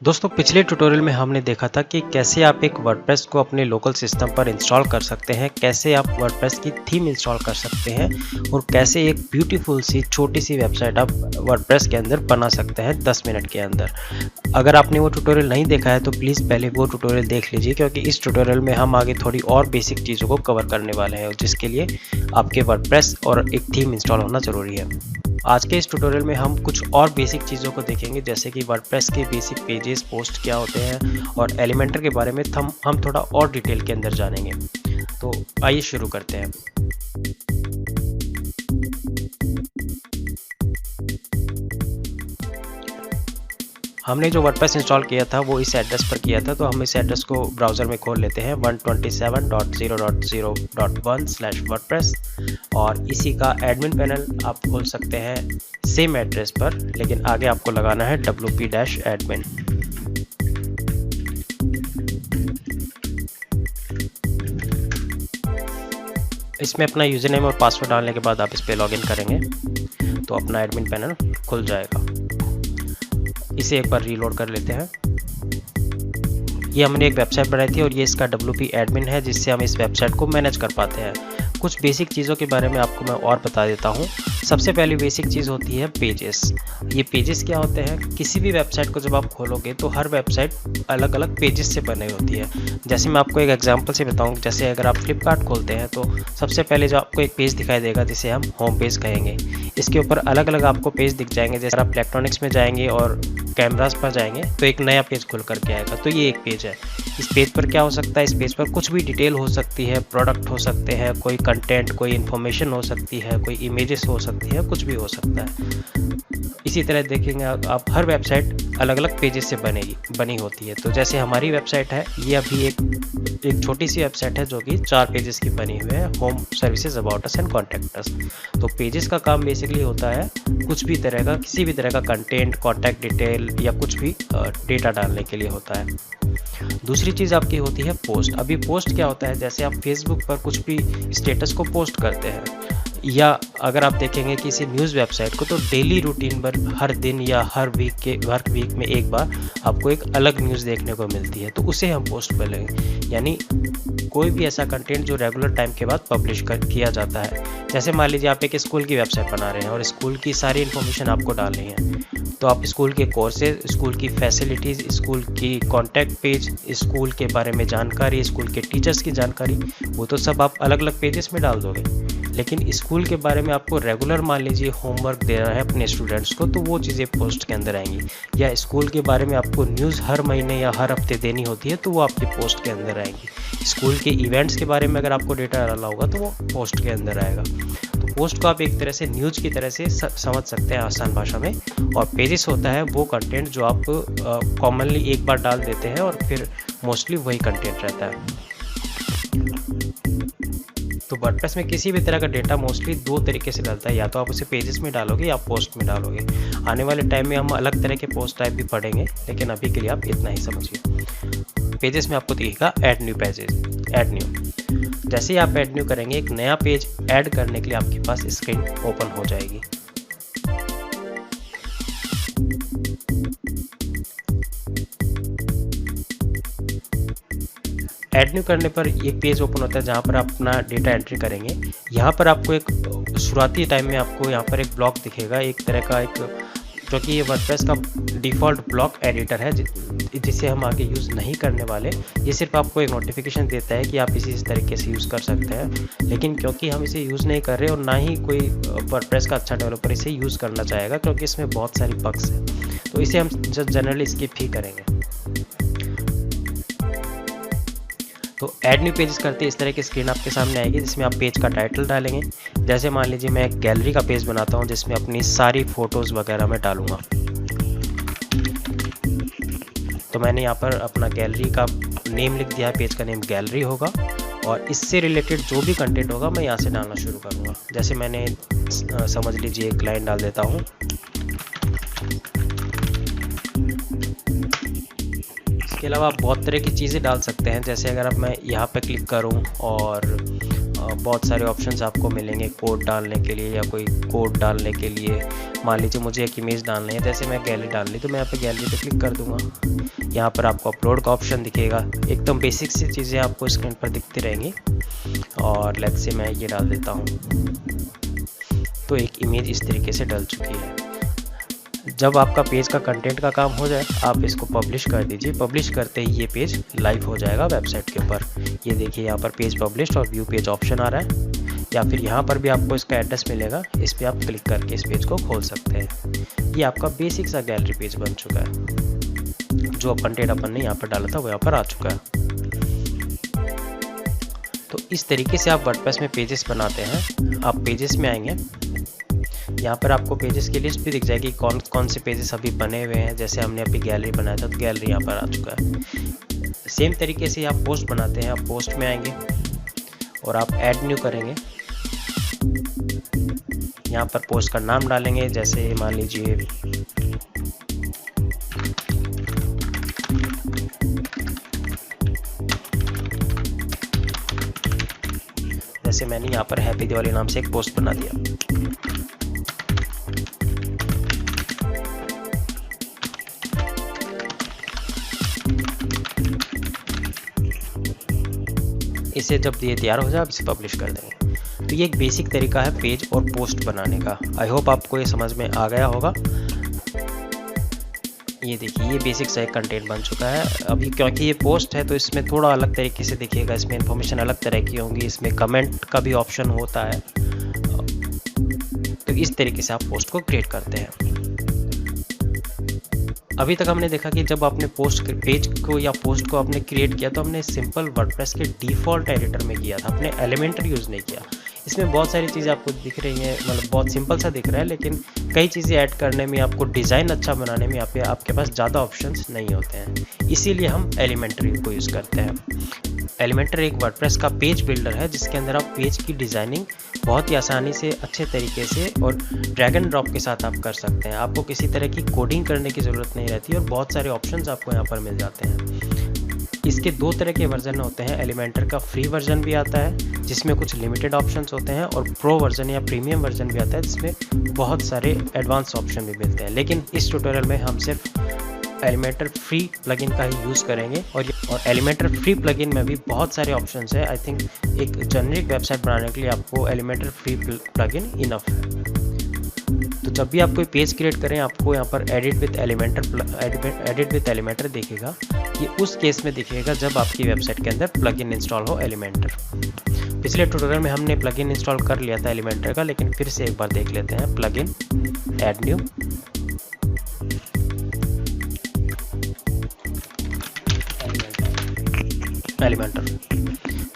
दोस्तों पिछले ट्यूटोरियल में हमने देखा था कि कैसे आप एक वर्डप्रेस को अपने लोकल सिस्टम पर इंस्टॉल कर सकते हैं, कैसे आप वर्डप्रेस की थीम इंस्टॉल कर सकते हैं और कैसे एक ब्यूटीफुल सी छोटी सी वेबसाइट आप वर्डप्रेस के अंदर बना सकते हैं 10 मिनट के अंदर। अगर आपने वो ट्यूटोरियल नहीं देखा है तो प्लीज़ पहले वो ट्यूटोरियल देख लीजिए, क्योंकि इस ट्यूटोरियल में हम आगे थोड़ी और बेसिक चीज़ों को कवर करने वाले हैं जिसके लिए आपके वर्डप्रेस और एक थीम इंस्टॉल होना ज़रूरी है। आज के इस ट्यूटोरियल में हम कुछ और बेसिक चीज़ों को देखेंगे, जैसे कि वर्डप्रेस के बेसिक पेजेस, पोस्ट क्या होते हैं और एलिमेंटर के बारे में हम थोड़ा और डिटेल के अंदर जानेंगे। तो आइए शुरू करते हैं। हमने जो वर्डप्रेस इंस्टॉल किया था वो इस एड्रेस पर किया था, तो हम इस एड्रेस को ब्राउज़र में खोल लेते हैं 127.0.0.1/wordpress और इसी का एडमिन पैनल आप खोल सकते हैं सेम एड्रेस पर, लेकिन आगे आपको लगाना है wp-admin। इसमें अपना यूज़र नेम और पासवर्ड डालने के बाद आप इस पर लॉगिन करेंगे तो अपना एडमिन पैनल खुल जाएगा। इसे एक बार रीलोड कर लेते हैं। ये हमने एक वेबसाइट बनाई थी और ये इसका wp-admin है, जिससे हम इस वेबसाइट को मैनेज कर पाते हैं। कुछ बेसिक चीज़ों के बारे में आपको मैं और बता देता हूँ। सबसे पहली बेसिक चीज़ होती है पेजेस। ये पेजेस क्या होते हैं? किसी भी वेबसाइट को जब आप खोलोगे तो हर वेबसाइट अलग अलग पेजेस से बनी होती है। जैसे मैं आपको एक एग्जांपल से बताऊँ, जैसे अगर आप फ्लिपकार्ट खोलते हैं तो सबसे पहले जो आपको एक पेज दिखाई देगा जिसे हम होम पेज कहेंगे। इसके ऊपर अलग अलग आपको पेज दिख जाएंगे। जैसे आप इलेक्ट्रॉनिक्स में जाएंगे और कैमरास पर जाएंगे तो एक नया पेज खुल करके आएगा, तो ये एक पेज है। इस पेज पर क्या हो सकता है? इस पेज पर कुछ भी डिटेल हो सकती है, प्रोडक्ट हो सकते हैं, कोई कंटेंट, कोई इन्फॉर्मेशन हो सकती है, कोई इमेजेस हो सकती है, कुछ भी हो सकता है। इसी तरह देखेंगे आप हर वेबसाइट अलग अलग पेजेस से बनी होती है। तो जैसे हमारी वेबसाइट है, ये अभी एक छोटी सी वेबसाइट है जो कि 4 पेजेस की बनी हुई है, home, services, about us and contact us. तो पेजेस का काम बेसिकली होता है कुछ भी तरह का, किसी भी तरह का कंटेंट, कॉन्टैक्ट डिटेल या कुछ भी डेटा डालने के लिए होता है। दूसरी चीज़ आपकी होती है पोस्ट। अभी पोस्ट क्या होता है? जैसे आप फेसबुक पर कुछ भी स्टेटस को पोस्ट करते हैं, या अगर आप देखेंगे किसी न्यूज़ वेबसाइट को, तो डेली रूटीन पर हर दिन या हर वीक में एक बार आपको एक अलग न्यूज़ देखने को मिलती है, तो उसे हम पोस्ट बोलेंगे। यानी कोई भी ऐसा कंटेंट जो रेगुलर टाइम के बाद पब्लिश किया जाता है। जैसे मान लीजिए आप एक स्कूल की वेबसाइट बना रहे हैं और स्कूल की सारी इन्फॉर्मेशन आपको डालनी है, तो आप स्कूल के कोर्सेज, स्कूल की फैसिलिटीज़, स्कूल की कॉन्टैक्ट पेज, स्कूल के बारे में जानकारी, स्कूल के टीचर्स की जानकारी, वो तो सब आप अलग अलग पेजेस में डाल दोगे। लेकिन स्कूल के बारे में आपको रेगुलर मान लीजिए होमवर्क देना है अपने स्टूडेंट्स को, तो वो चीज़ें पोस्ट के अंदर आएंगी। या स्कूल के बारे में आपको न्यूज़ हर महीने या हर हफ्ते देनी होती है, तो वो आपकी पोस्ट के अंदर आएंगी। स्कूल के इवेंट्स के बारे में अगर आपको डेटा डालना होगा तो वो पोस्ट के अंदर आएगा। तो पोस्ट को आप एक तरह से न्यूज़ की तरह से समझ सकते हैं आसान भाषा में। और पेजेस होता है वो कंटेंट जो आप कॉमनली एक बार डाल देते हैं और फिर मोस्टली वही कंटेंट रहता है। तो वर्डप्रेस में किसी भी तरह का डेटा मोस्टली 2 तरीके से डलता है, या तो आप उसे पेजेस में डालोगे या पोस्ट में डालोगे। आने वाले टाइम में हम अलग तरह के पोस्ट टाइप भी पढ़ेंगे, लेकिन अभी के लिए आप इतना ही समझिए। पेजेस में आपको दिखेगा add new pages, add new. जैसे ही आप ऐड न्यू करेंगे, एक नया पेज ऐड करने के लिए आपके पास स्क्रीन ओपन हो जाएगी। ऐड न्यू करने पर एक पेज ओपन होता है जहाँ पर आप अपना डेटा एंट्री करेंगे। यहाँ पर आपको एक शुरुआती टाइम में आपको यहाँ पर एक ब्लॉक दिखेगा, एक तरह का क्योंकि ये वर्डप्रेस का डिफ़ॉल्ट ब्लॉक एडिटर है जिसे हम आगे यूज़ नहीं करने वाले। ये सिर्फ आपको एक नोटिफिकेशन देता है कि आप इस तरीके से यूज़ कर सकते हैं, लेकिन क्योंकि हम इसे यूज़ नहीं कर रहे और ना ही कोई वर्डप्रेस का अच्छा डेवलपर इसे यूज़ करना चाहेगा, क्योंकि इसमें बहुत सारी बग्स हैं, तो इसे हम जनरली स्किप ही करेंगे। तो ऐड न्यू पेजेस करते इस तरह की स्क्रीन आपके सामने आएगी, जिसमें आप पेज का टाइटल डालेंगे। जैसे मान लीजिए मैं एक गैलरी का पेज बनाता हूँ जिसमें अपनी सारी फ़ोटोज़ वगैरह मैं डालूँगा, तो मैंने यहाँ पर अपना गैलरी का नेम लिख दिया है, पेज का नेम गैलरी होगा और इससे रिलेटेड जो भी कंटेंट होगा मैं यहाँ से डालना शुरू करूँगा। जैसे मैंने समझ लीजिए एक लाइन डाल देता हूँ। इसके अलावा आप बहुत तरह की चीज़ें डाल सकते हैं। जैसे अगर अब मैं यहाँ पे क्लिक करूँ और बहुत सारे ऑप्शंस आपको मिलेंगे कोड डालने के लिए या कोई कोड डालने के लिए। मान लीजिए मुझे एक इमेज डालनी है, जैसे मैं गैलरी डाल ली तो मैं यहाँ पे गैलरी पे क्लिक कर दूंगा। यहाँ पर आपको अपलोड का ऑप्शन दिखेगा। एकदम बेसिक सी चीज़ें आपको स्क्रीन पर दिखती रहेंगी। और लेट्स से मैं ये डाल देता हूँ, तो एक इमेज इस तरीके से डल चुकी है। जब आपका पेज का कंटेंट का काम हो जाए आप इसको पब्लिश कर दीजिए। पब्लिश करते ही ये पेज लाइव हो जाएगा वेबसाइट के ऊपर। ये देखिए यहाँ पर पेज पब्लिश्ड और व्यू पेज ऑप्शन आ रहा है, या फिर यहाँ पर भी आपको इसका एड्रेस मिलेगा। इस पर आप क्लिक करके इस पेज को खोल सकते हैं। ये आपका बेसिक सा गैलरी पेज बन चुका है। जो कंटेंट अपन ने यहाँ पर डाला था वो यहाँ पर आ चुका है। तो इस तरीके से आप वर्डप्रेस में पेजेस बनाते हैं। आप पेजेस में आएंगे, यहाँ पर आपको पेजेस की लिस्ट भी दिख जाएगी, कौन कौन से पेजेस अभी बने हुए हैं। जैसे हमने अभी गैलरी बनाया था तो गैलरी यहाँ पर आ चुका है। सेम तरीके से आप पोस्ट बनाते हैं। आप पोस्ट में आएंगे और आप ऐड न्यू करेंगे। यहाँ पर पोस्ट का नाम डालेंगे, जैसे मान लीजिए मैंने यहाँ पर हैप्पी दिवाली नाम से एक पोस्ट बना दिया। इसे जब ये तैयार हो जाए आप इसे पब्लिश कर देंगे। तो ये एक बेसिक तरीका है पेज और पोस्ट बनाने का। आई होप आपको ये समझ में आ गया होगा। ये देखिए ये बेसिक सा एक कंटेंट बन चुका है। अभी क्योंकि ये पोस्ट है तो इसमें थोड़ा अलग तरीके से दिखेगा, इसमें इन्फॉर्मेशन अलग तरह की होंगी, इसमें कमेंट का भी ऑप्शन होता है। तो इस तरीके से आप पोस्ट को क्रिएट करते हैं। अभी तक हमने देखा कि जब आपने पोस्ट पेज को या पोस्ट को आपने क्रिएट किया तो हमने सिंपल वर्डप्रेस के डिफ़ॉल्ट एडिटर में किया था, अपने एलिमेंटर यूज़ नहीं किया। इसमें बहुत सारी चीज़ें आपको दिख रही हैं, मतलब बहुत सिंपल सा दिख रहा है, लेकिन कई चीज़ें ऐड करने में, आपको डिज़ाइन अच्छा बनाने में आपके पास ज़्यादा ऑप्शंस नहीं होते हैं। इसीलिए हम एलिमेंटर को यूज़ करते हैं। एलिमेंटर एक वर्डप्रेस का पेज बिल्डर है जिसके अंदर आप पेज की डिज़ाइनिंग बहुत ही आसानी से, अच्छे तरीके से और ड्रैग एंड ड्रॉप के साथ आप कर सकते हैं। आपको किसी तरह की कोडिंग करने की ज़रूरत नहीं रहती और बहुत सारे ऑप्शंस आपको यहाँ पर मिल जाते हैं। इसके दो तरह के वर्जन होते हैं। एलिमेंटर का फ्री वर्जन भी आता है जिसमें कुछ लिमिटेड ऑप्शंस होते हैं, और प्रो वर्जन या प्रीमियम वर्जन भी आता है जिसमें बहुत सारे एडवांस ऑप्शन भी मिलते हैं। लेकिन इस ट्यूटोरियल में हम सिर्फ एलिमेंटर फ्री प्लगइन का ही यूज़ करेंगे। और एलिमेंटर फ्री प्लगइन में भी बहुत सारे ऑप्शंस है। आई थिंक एक जेनरिक वेबसाइट बनाने के लिए आपको एलिमेंटर फ्री प्लगइन इनफ है। तो जब भी आप कोई पेज क्रिएट करें आपको यहाँ पर एडिट विथ एलिमेंटर दिखेगा। ये उस केस में दिखेगा जब आपकी वेबसाइट के अंदर प्लगइन इंस्टॉल हो एलिमेंटर। पिछले ट्यूटोरियल में हमने प्लगइन इंस्टॉल कर लिया था एलिमेंटर का, लेकिन फिर से एक बार देख लेते हैं। Plugin add new, Elementor.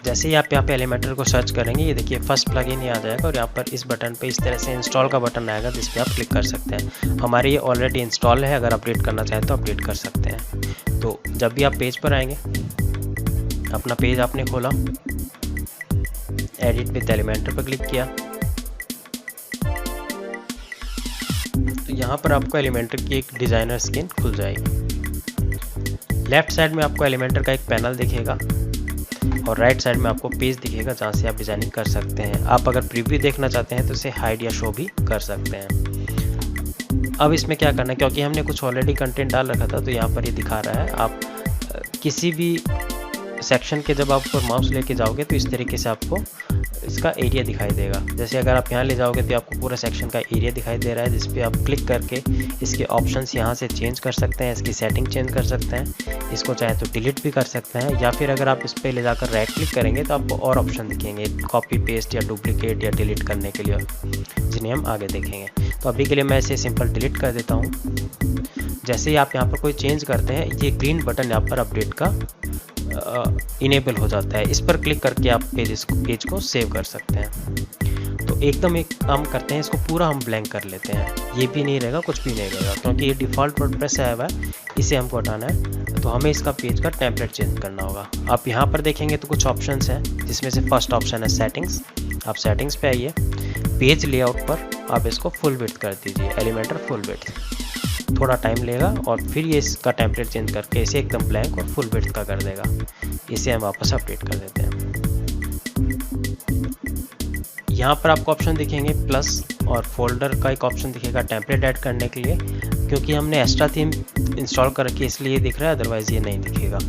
जैसे ही आप यहाँ पे एलिमेंटर को सर्च करेंगे ये देखिए फर्स्ट प्लगइन ही आ जाएगा, और यहाँ पर इस बटन पे इस तरह से इंस्टॉल का बटन आएगा जिस पे आप क्लिक कर सकते हैं। हमारे ये ऑलरेडी इंस्टॉल है, अगर अपडेट करना चाहें तो अपडेट कर सकते हैं। तो जब भी आप पेज पर आएंगे, अपना पेज आपने खोला, एडिट विद एलिमेंटर पर क्लिक किया, तो यहाँ पर आपको एलिमेंटर की एक डिज़ाइनर स्क्रीन खुल जाएगी। लेफ्ट साइड में आपको एलिमेंटर का एक पैनल दिखेगा और राइट साइड में आपको पेज दिखेगा जहाँ से आप डिज़ाइनिंग कर सकते हैं। आप अगर प्रीव्यू देखना चाहते हैं तो इसे हाइड या शो भी कर सकते हैं। अब इसमें क्या करना है, क्योंकि हमने कुछ ऑलरेडी कंटेंट डाल रखा था तो यहाँ पर ये दिखा रहा है। आप किसी भी सेक्शन के जब आप माउस लेके जाओगे तो इस तरीके से आपको इसका एरिया दिखाई देगा। जैसे अगर आप यहाँ ले जाओगे तो आपको पूरा सेक्शन का एरिया दिखाई दे रहा है, जिस पे आप क्लिक करके इसके ऑप्शंस यहाँ से चेंज कर सकते हैं, इसकी सेटिंग चेंज कर सकते हैं, इसको चाहे तो डिलीट भी कर सकते हैं, या फिर अगर आप इस पर ले जाकर राइट क्लिक करेंगे तो आपको और ऑप्शन दिखेंगे कॉपी पेस्ट या डुप्लीकेट या डिलीट करने के लिए, जिन्हें हम आगे देखेंगे। तो अभी के लिए मैं इसे सिंपल डिलीट कर देता हूँ। जैसे ही आप यहाँ पर कोई चेंज करते हैं ये ग्रीन बटन यहाँ पर अपडेट का इनेबल हो जाता है। इस पर क्लिक करके आप पेज को सेव कर सकते हैं। तो एकदम एक काम करते हैं, इसको पूरा हम ब्लैंक कर लेते हैं। ये भी नहीं रहेगा, कुछ भी नहीं रहेगा, क्योंकि ये डिफ़ॉल्ट वर्डप्रेस आया हुआ है, इसे हमको हटाना है। तो हमें इसका पेज का टेम्पलेट चेंज करना होगा। आप यहाँ पर देखेंगे तो कुछ ऑप्शंस हैं, जिसमें से फर्स्ट ऑप्शन है सेटिंग्स। आप सेटिंग्स पे आइए, पेज लेआउट पर आप इसको फुल विड्थ कर दीजिए, एलिमेंटर फुल विड्थ। थोड़ा टाइम लेगा और फिर ये इसका टेम्पलेट चेंज करके इसे एकदम ब्लैंक और फुल विड्थ का कर देगा। इसे हम वापस अपडेट कर देते हैं। यहाँ पर आपको ऑप्शन दिखेंगे प्लस, और फोल्डर का एक ऑप्शन दिखेगा टेम्पलेट ऐड करने के लिए। क्योंकि हमने एक्स्ट्रा थीम इंस्टॉल कर रखी है इसलिए ये दिख रहा है, अदरवाइज़ ये नहीं दिखेगा।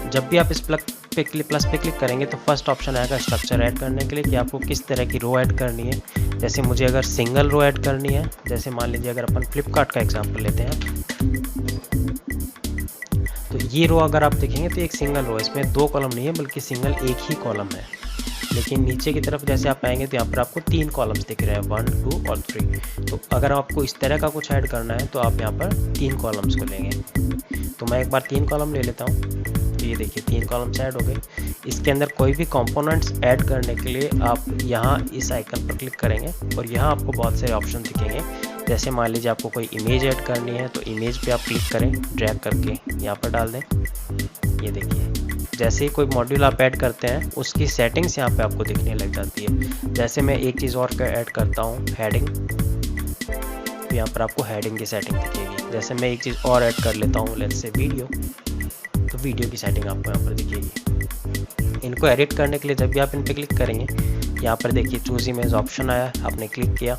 जब भी आप इस प्लस पे क्लिक करेंगे तो फर्स्ट ऑप्शन आएगा स्ट्रक्चर ऐड करने के लिए, कि आपको किस तरह की रो ऐड करनी है। जैसे मुझे अगर सिंगल रो ऐड करनी है, जैसे मान लीजिए अगर अपन फ्लिपकार्ट का एग्जांपल लेते हैं, तो ये रो अगर आप देखेंगे तो एक सिंगल रो, इसमें 2 कॉलम नहीं है बल्कि सिंगल एक ही कॉलम है। लेकिन नीचे की तरफ जैसे आप आएंगे तो यहाँ पर आपको 3 कॉलम्स दिख रहे हैं, 1, 2 और 3। तो अगर आपको इस तरह का कुछ ऐड करना है तो आप यहाँ पर 3 कॉलम्स को लेंगे। तो मैं एक बार 3 कॉलम ले लेता हूँ। तो ये देखिए 3 कॉलम्स ऐड हो गए। इसके अंदर कोई भी कंपोनेंट्स ऐड करने के लिए आप यहाँ इस आइकन पर क्लिक करेंगे और यहाँ आपको बहुत सारे ऑप्शन दिखेंगे। जैसे मान लीजिए आपको कोई इमेज ऐड करनी है तो इमेज पे आप क्लिक करें, ड्रैग करके यहाँ पर डाल दें। ये देखिए जैसे ही कोई मॉड्यूल आप ऐड करते हैं उसकी सेटिंग्स यहाँ पे आपको दिखने लग जाती है। जैसे मैं एक चीज़ और ऐड करता हूँ, हेडिंग, तो यहाँ पर आपको हेडिंग की सेटिंग दिखेगी। जैसे मैं एक चीज़ और ऐड कर लेता हूँ, लेट्स से वीडियो, तो वीडियो की सेटिंग आपको यहाँ पर दिखेगी। इनको एडिट करने के लिए जब भी आप इन पर क्लिक करेंगे, यहाँ पर देखिए चूज इमेज ऑप्शन आया, आपने क्लिक किया,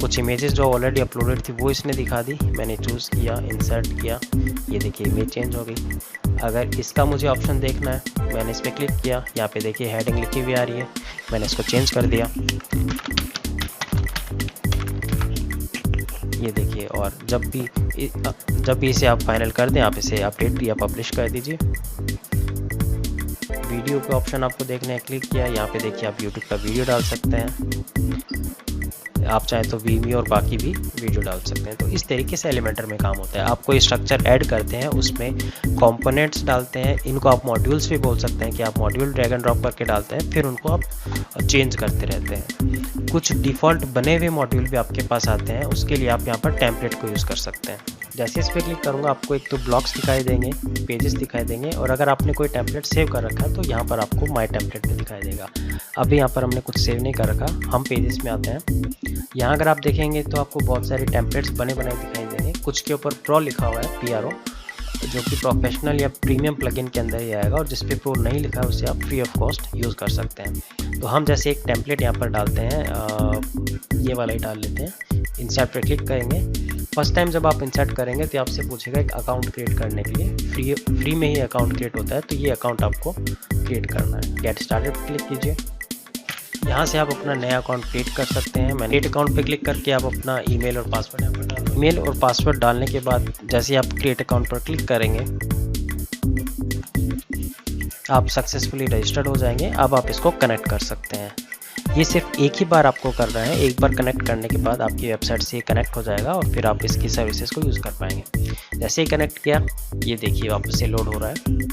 कुछ इमेजेस जो ऑलरेडी अपलोडेड थी वो इसने दिखा दी, मैंने चूज़ किया, इंसर्ट किया, ये देखिए इमेज चेंज हो गई। अगर इसका मुझे ऑप्शन देखना है, मैंने इस पर क्लिक किया, यहाँ पे देखिए हेडिंग लिखी हुई आ रही है, मैंने इसको चेंज कर दिया, ये देखिए। और जब भी इसे आप फाइनल कर दें, आप इसे अपडेट या पब्लिश कर दीजिए। वीडियो के ऑप्शन आपको देखने हैं, क्लिक किया, यहाँ पे देखिए आप यूट्यूब का वीडियो डाल सकते हैं, आप चाहें तो वीमी और बाकी भी वीडियो डाल सकते हैं। तो इस तरीके से एलिमेंटर में काम होता है। आप कोई स्ट्रक्चर ऐड करते हैं, उसमें कंपोनेंट्स डालते हैं, इनको आप मॉड्यूल्स भी बोल सकते हैं कि आप मॉड्यूल ड्रैग एंड ड्रॉप करके डालते हैं, फिर उनको आप चेंज करते रहते हैं। कुछ डिफ़ॉल्ट बने हुए मॉड्यूल भी आपके पास आते हैं, उसके लिए आप यहाँ पर टेम्पलेट को यूज़ कर सकते हैं। जैसे इस पर क्लिक करूँगा आपको एक तो ब्लॉक्स दिखाई देंगे, पेजेस दिखाई देंगे, और अगर आपने कोई टेम्पलेट सेव कर रखा है तो यहाँ पर आपको माई टेम्पलेट में दिखाई देगा। अभी यहाँ पर हमने कुछ सेव नहीं कर रखा, हम पेजेस में आते हैं। यहाँ अगर आप देखेंगे तो आपको बहुत सारे टेम्पलेट्स बने बनाए दिखाई देंगे। कुछ के ऊपर प्रो लिखा हुआ है, PRO, जो कि प्रोफेशनल या प्रीमियम प्लगइन के अंदर ही आएगा, और जिस पे प्रो नहीं लिखा है उसे आप फ्री ऑफ कॉस्ट यूज़ कर सकते हैं। तो हम जैसे एक टेम्पलेट यहाँ पर डालते हैं, ये वाला ही डाल लेते हैं। इंसर्ट पर क्लिक करेंगे। फर्स्ट टाइम जब आप इंसर्ट करेंगे तो आपसे पूछेगा एक अकाउंट क्रिएट करने के लिए, फ्री में ही अकाउंट क्रिएट होता है, तो ये अकाउंट आपको क्रिएट करना है। गेट स्टार्टेड पर क्लिक कीजिए। यहाँ से आप अपना नया अकाउंट क्रिएट कर सकते हैं। मैंने क्रिएट अकाउंट पे क्लिक करके आप अपना ईमेल और पासवर्ड यहाँ पर डालें। ईमेल और पासवर्ड डालने के बाद जैसे आप क्रिएट अकाउंट पर क्लिक करेंगे, आप सक्सेसफुली रजिस्टर्ड हो जाएंगे। अब आप इसको कनेक्ट कर सकते हैं। ये सिर्फ एक ही बार आपको करना है। एक बार कनेक्ट करने के बाद आपकी वेबसाइट से कनेक्ट हो जाएगा और फिर आप इसकी सर्विसेज को यूज़ कर पाएंगे। जैसे ही कनेक्ट किया, ये देखिए वापस से लोड हो रहा है।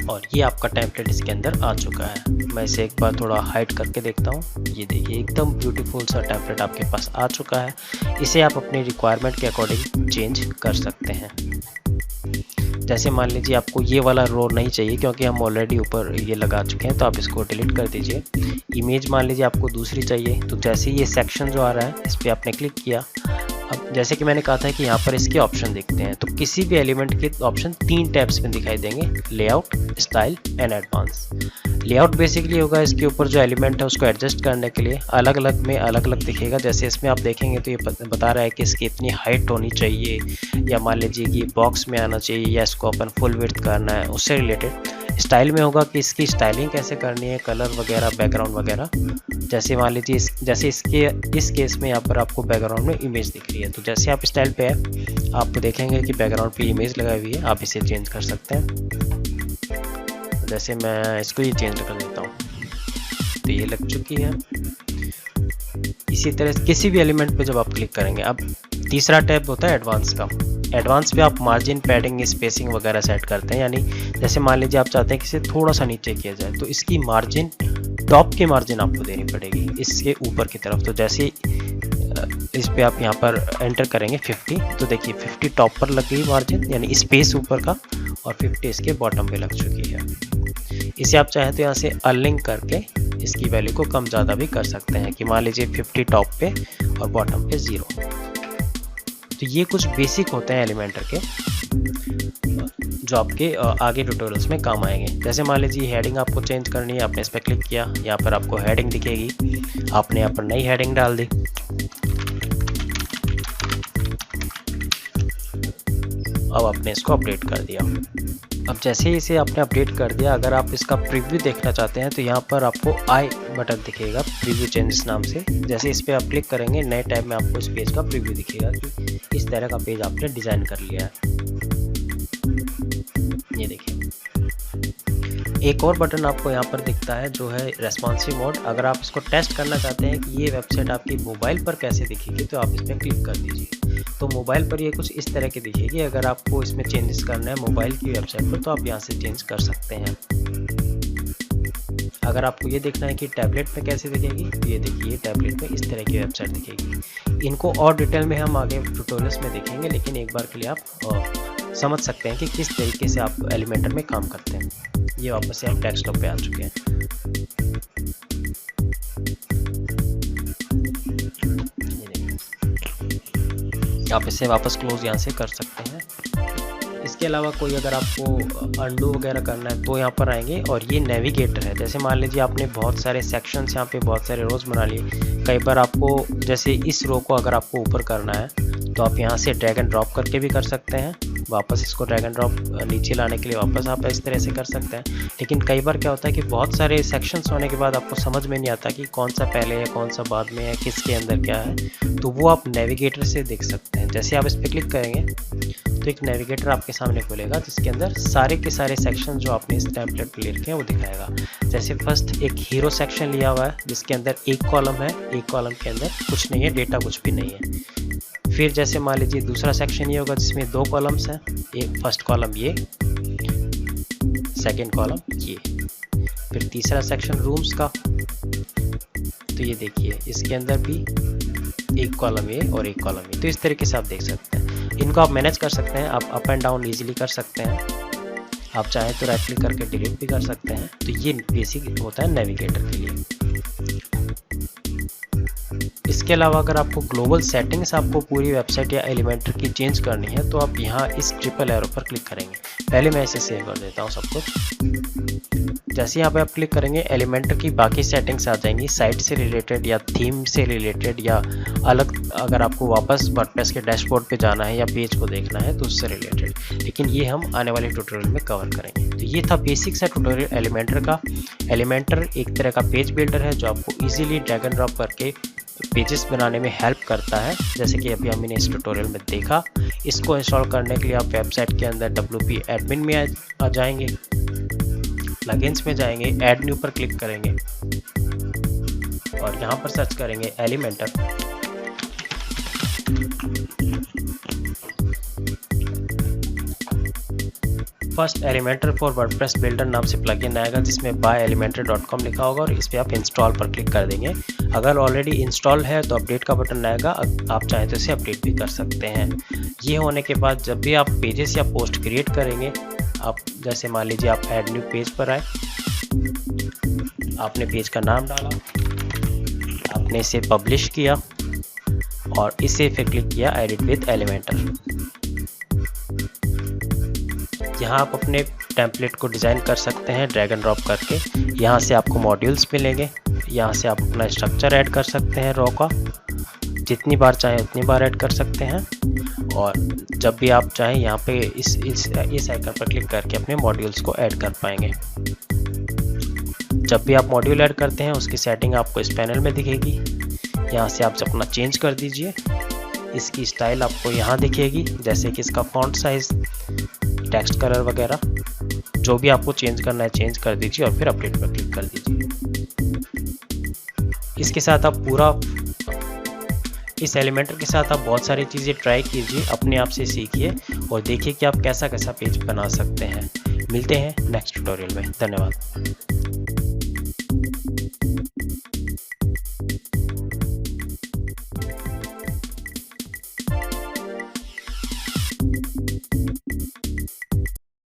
और ये आपका टेम्पलेट इसके अंदर आ चुका है। मैं इसे एक बार थोड़ा हाइड करके देखता हूँ। ये देखिए एकदम ब्यूटीफुल सा टेम्पलेट आपके पास आ चुका है। इसे आप अपनी रिक्वायरमेंट के अकॉर्डिंग चेंज कर सकते हैं। जैसे मान लीजिए आपको ये वाला रो नहीं चाहिए क्योंकि हम ऑलरेडी ऊपर ये लगा चुके हैं, तो आप इसको डिलीट कर दीजिए। इमेज मान लीजिए आपको दूसरी चाहिए, तो जैसे ये सेक्शन जो आ रहा है इस पर आपने क्लिक किया। अब जैसे कि मैंने कहा था कि यहाँ पर इसके ऑप्शन दिखते हैं, तो किसी भी एलिमेंट के ऑप्शन 3 टैब्स में दिखाई देंगे, layout, style and advance. Layout basically होगा इसके ऊपर जो एलिमेंट है उसको एडजस्ट करने के लिए, अलग अलग में अलग अलग दिखेगा। जैसे इसमें आप देखेंगे तो ये बता रहा है कि इसकी इतनी हाइट होनी चाहिए, या मान लीजिए कि बॉक्स में आना चाहिए, या इसको अपन फुल विड्थ करना है, उससे रिलेटेड। स्टाइल में होगा कि इसकी स्टाइलिंग कैसे करनी है, कलर वगैरह, बैकग्राउंड वगैरह। जैसे मान लीजिए जैसे इस केस में यहाँ पर आपको बैकग्राउंड में इमेज दिख रही है, तो जैसे आप स्टाइल पे है आप देखेंगे कि बैकग्राउंड पे इमेज लगाई हुई है, आप इसे चेंज कर सकते हैं। जैसे मैं इसको ही चेंज कर देता हूँ, तो ये लग चुकी है। इसी तरह किसी भी एलिमेंट पे जब आप क्लिक करेंगे, अब तीसरा टैब होता है एडवांस का। एडवांस पे आप मार्जिन, पैडिंग, स्पेसिंग वगैरह सेट करते हैं। यानी जैसे मान लीजिए आप चाहते हैं कि इसे थोड़ा सा नीचे किया जाए, तो इसकी मार्जिन, टॉप की मार्जिन आपको देनी पड़ेगी इसके ऊपर की तरफ। तो जैसे इस पे आप यहाँ पर एंटर करेंगे 50, तो देखिए 50 टॉप पर लग गई मार्जिन, यानी स्पेस ऊपर का, और 50 इसके बॉटम पे लग चुकी है। इसे आप चाहें तो यहाँ से अनलिंक करके इसकी वैल्यू को कम ज़्यादा भी कर सकते हैं, कि मान लीजिए 50 टॉप पे और बॉटम पे 0। तो ये कुछ बेसिक होते हैं एलिमेंटर के। जो आपके आगे ट्यूटोरियल्स में काम आएंगे। जैसे मान लीजिए हेडिंग आपको चेंज करनी है, आपने इस पर क्लिक किया, यहाँ पर आपको हेडिंग दिखेगी, आपने यहाँ पर नई हेडिंग डाल दी। अब आपने इसको अपडेट कर दिया। अब जैसे ही इसे आपने अपडेट कर दिया, अगर आप इसका प्रीव्यू देखना चाहते हैं तो यहाँ पर आपको आई बटन दिखेगा प्रीव्यू चेंजेस नाम से। जैसे इस पर आप क्लिक करेंगे, नए टैब में आपको इस पेज का प्रीव्यू दिखेगा कि इस तरह का पेज आपने डिज़ाइन कर लिया है। ये देखिए, एक और बटन आपको यहाँ पर दिखता है जो है रेस्पॉन्सिव मोड। अगर आप इसको टेस्ट करना चाहते हैं कि ये वेबसाइट आपकी मोबाइल पर कैसे दिखेगी तो आप इस पर क्लिक कर दीजिए। तो मोबाइल पर ये कुछ इस तरह की दिखेगी। अगर आपको इसमें चेंजेस करना है मोबाइल की वेबसाइट पर तो आप यहाँ से चेंज कर सकते हैं। अगर आपको ये देखना है कि टैबलेट में कैसे दिखेगी, ये देखिए टैबलेट में इस तरह की वेबसाइट दिखेगी। इनको और डिटेल में हम आगे ट्यूटोरियल्स में देखेंगे, लेकिन एक बार के लिए आप समझ सकते हैं कि किस तरीके से आप एलिमेंटर में काम करते हैं। ये वापस से हम डेस्कटॉप पे आ चुके हैं। आप इसे वापस क्लोज यहाँ से कर सकते हैं। इसके अलावा कोई अगर आपको अंडू वगैरह करना है तो यहाँ पर आएंगे, और ये नेविगेटर है। जैसे मान लीजिए आपने बहुत सारे सेक्शंस यहाँ पे बहुत सारे रोज बना लिए। कई बार आपको जैसे इस रो को अगर आपको ऊपर करना है तो आप यहाँ से ड्रैग एंड ड्रॉप करके भी कर सकते हैं। वापस इसको ड्रैग एंड ड्रॉप नीचे लाने के लिए वापस आप इस तरह से कर सकते हैं। लेकिन कई बार क्या होता है कि बहुत सारे सेक्शंस होने के बाद आपको समझ में नहीं आता कि कौन सा पहले है कौन सा बाद में है, किसके अंदर क्या है, तो वो आप नेविगेटर से देख सकते हैं। जैसे आप इस पर क्लिक करेंगे तो एक नेविगेटर आपके सामने खुलेगा जिसके अंदर सारे के सारे सेक्शन जो आपने इस टेम्पलेट पर ले रखे हैं वो दिखाएगा। जैसे फर्स्ट एक हीरो सेक्शन लिया हुआ है जिसके अंदर एक कॉलम है, एक कॉलम के अंदर कुछ नहीं है, डेटा कुछ भी नहीं है। फिर जैसे मान लीजिए दूसरा सेक्शन ये होगा जिसमें दो कॉलम्स हैं, एक फर्स्ट कॉलम ये, सेकंड कॉलम ये। फिर तीसरा सेक्शन रूम्स का, तो ये देखिए इसके अंदर भी एक कॉलम ये और एक कॉलम ये। तो इस तरीके से आप देख सकते हैं। इनको आप मैनेज कर सकते हैं, आप अप एंड डाउन इजीली कर सकते हैं। आप चाहें तो राइट क्लिक करके डिलीट भी कर सकते हैं। तो ये बेसिक होता है नेविगेटर के लिए। इसके अलावा अगर आपको ग्लोबल सेटिंग्स आपको पूरी वेबसाइट या एलिमेंटर की चेंज करनी है तो आप यहाँ इस ट्रिपल एरो पर क्लिक करेंगे। पहले मैं इसे सेव कर देता हूँ सब कुछ। जैसे यहाँ पे आप क्लिक करेंगे एलिमेंटर की बाकी सेटिंग्स आ जाएंगी, साइट से रिलेटेड या थीम से रिलेटेड या अलग। अगर आपको वापस वर्डप्रेस के डैशबोर्ड पे जाना है या पेज को देखना है तो उससे रिलेटेड, लेकिन ये हम आने वाले ट्यूटोरियल में कवर करेंगे। तो ये था बेसिक सा ट्यूटोरियल एलिमेंटर का। एलिमेंटर एक तरह का पेज बिल्डर है जो आपको ईजिली ड्रैग एंड ड्रॉप करके पेजेस बनाने में हेल्प करता है, जैसे कि अभी हमने इस ट्यूटोरियल में देखा। इसको इंस्टॉल करने के लिए आप वेबसाइट के अंदर WP एडमिन में आ जाएंगे, प्लगइन्स में जाएंगे, ऐड न्यू पर क्लिक करेंगे और यहाँ पर सर्च करेंगे Elementor. First Elementor for WordPress builder नाम से प्लगइन आएगा जिसमें byelementor.com लिखा होगा और इस पर आप इंस्टॉल पर क्लिक कर देंगे। अगर ऑलरेडी इंस्टॉल है तो अपडेट का बटन आएगा, आप चाहें तो इसे अपडेट भी कर सकते हैं। ये होने के बाद जब भी आप पेजेस या पोस्ट क्रिएट करेंगे, आप जैसे मान लीजिए आप ऐड न्यू पेज पर आए, आपने पेज का नाम डाला, आपने इसे पब्लिश किया और इसे फिर क्लिक किया एडिट विद एलिमेंटर। यहाँ आप अपने टेम्पलेट को डिज़ाइन कर सकते हैं ड्रैग एंड ड्रॉप करके। यहाँ से आपको मॉड्यूल्स मिलेंगे, यहाँ से आप अपना स्ट्रक्चर ऐड कर सकते हैं रॉ का, जितनी बार चाहें उतनी बार ऐड कर सकते हैं। और जब भी आप चाहें यहाँ पे इस आइकन पर क्लिक करके अपने मॉड्यूल्स को ऐड कर पाएंगे। जब भी आप मॉड्यूल ऐड करते हैं उसकी सेटिंग आपको इस पैनल में दिखेगी। यहाँ से आप अपना चेंज कर दीजिए। इसकी स्टाइल आपको यहाँ दिखेगी, जैसे कि इसका फॉन्ट साइज, टेक्स्ट कलर वगैरह, जो भी आपको चेंज करना है चेंज कर दीजिए और फिर अपडेट पर क्लिक कर दीजिए। इसके साथ आप इस एलिमेंटर के साथ आप बहुत सारी चीज़ें ट्राई कीजिए, अपने आप से सीखिए और देखिए कि आप कैसा कैसा पेज बना सकते हैं। मिलते हैं नेक्स्ट ट्यूटोरियल में। धन्यवाद।